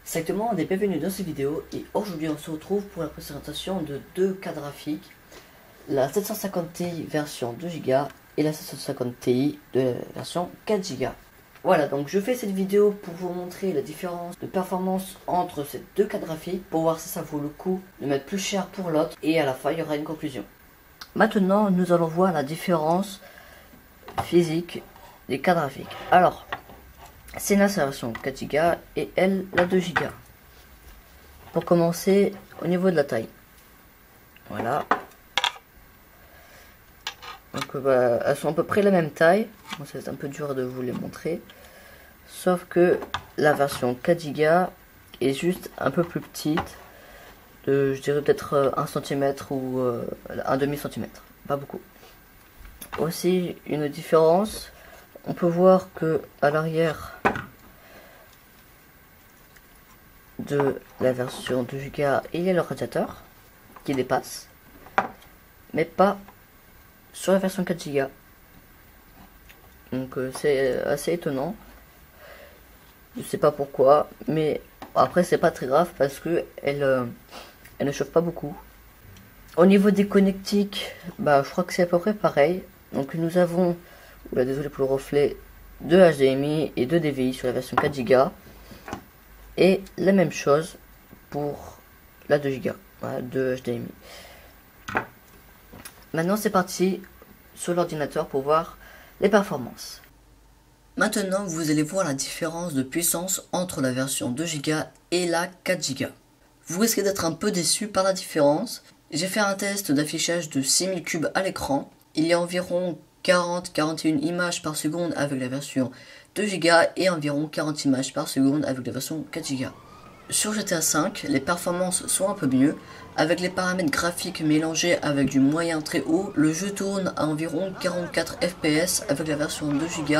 Salut tout le monde et bienvenue dans cette vidéo, et aujourd'hui on se retrouve pour la présentation de deux cartes graphiques, la 750 Ti version 2 Go et la 750 Ti de la version 4 Go. Voilà, donc je fais cette vidéo pour vous montrer la différence de performance entre ces deux cartes graphiques, pour voir si ça vaut le coup de mettre plus cher pour l'autre, et à la fin il y aura une conclusion. Maintenant nous allons voir la différence physique des cartes graphiques. Alors, c'est la version 4 Go et elle la 2 Go. Pour commencer, au niveau de la taille, voilà. Donc elles sont à peu près la même taille. Bon, c'est un peu dur de vous les montrer, sauf que la version 4 Go est juste un peu plus petite, je dirais peut-être 1 cm ou un demi centimètre, pas beaucoup. Aussi une différence, on peut voir que à l'arrière de la version 2 Go, il y a le radiateur qui dépasse, mais pas sur la version 4 Go. Donc c'est assez étonnant. Je sais pas pourquoi, mais après c'est pas très grave parce que elle ne chauffe pas beaucoup. Au niveau des connectiques, je crois que c'est à peu près pareil. Donc nous avons, désolé pour le reflet, 2 HDMI et 2 DVI sur la version 4 Go. Et la même chose pour la 2 Go, voilà, 2 HDMI. Maintenant c'est parti sur l'ordinateur pour voir les performances. Maintenant vous allez voir la différence de puissance entre la version 2 Go et la 4 Go. Vous risquez d'être un peu déçu par la différence. J'ai fait un test d'affichage de 6000 cubes à l'écran. Il y a environ 40-41 images par seconde avec la version 2 Go et environ 40 images par seconde avec la version 4 Go. Sur GTA V, les performances sont un peu mieux. Avec les paramètres graphiques mélangés avec du moyen très haut, le jeu tourne à environ 44 fps avec la version 2 Go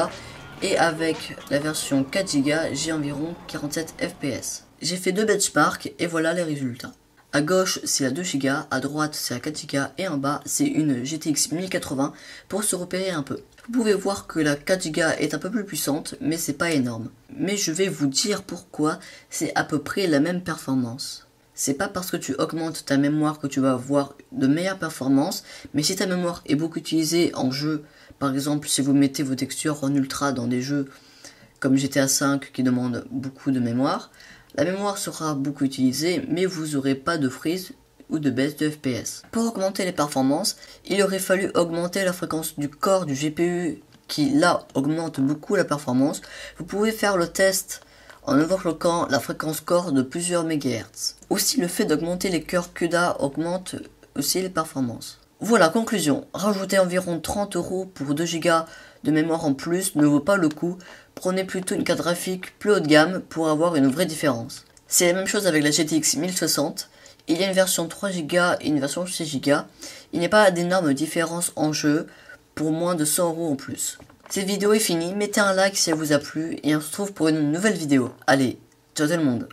et avec la version 4 Go, j'ai environ 47 fps. J'ai fait deux benchmarks et voilà les résultats. À gauche c'est la 2 Go, à droite c'est la 4 Go et en bas c'est une GTX 1080 pour se repérer un peu. Vous pouvez voir que la 4 Go est un peu plus puissante, mais c'est pas énorme. Mais je vais vous dire pourquoi c'est à peu près la même performance. C'est pas parce que tu augmentes ta mémoire que tu vas avoir de meilleures performances, mais si ta mémoire est beaucoup utilisée en jeu, par exemple si vous mettez vos textures en ultra dans des jeux comme GTA V qui demandent beaucoup de mémoire, la mémoire sera beaucoup utilisée, mais vous n'aurez pas de freeze ou de baisse de FPS. Pour augmenter les performances, il aurait fallu augmenter la fréquence du corps du GPU qui là augmente beaucoup la performance. Vous pouvez faire le test en overclockant la fréquence corps de plusieurs MHz. Aussi le fait d'augmenter les cœurs CUDA augmente aussi les performances. Voilà, conclusion, rajouter environ 30 € pour 2 Go de mémoire en plus ne vaut pas le coup. Prenez plutôt une carte graphique plus haut de gamme pour avoir une vraie différence. C'est la même chose avec la GTX 1060. Il y a une version 3 Go et une version 6 Go. Il n'y a pas d'énormes différences en jeu pour moins de 100 € en plus. Cette vidéo est finie, mettez un like si elle vous a plu et on se retrouve pour une nouvelle vidéo. Allez, ciao tout le monde.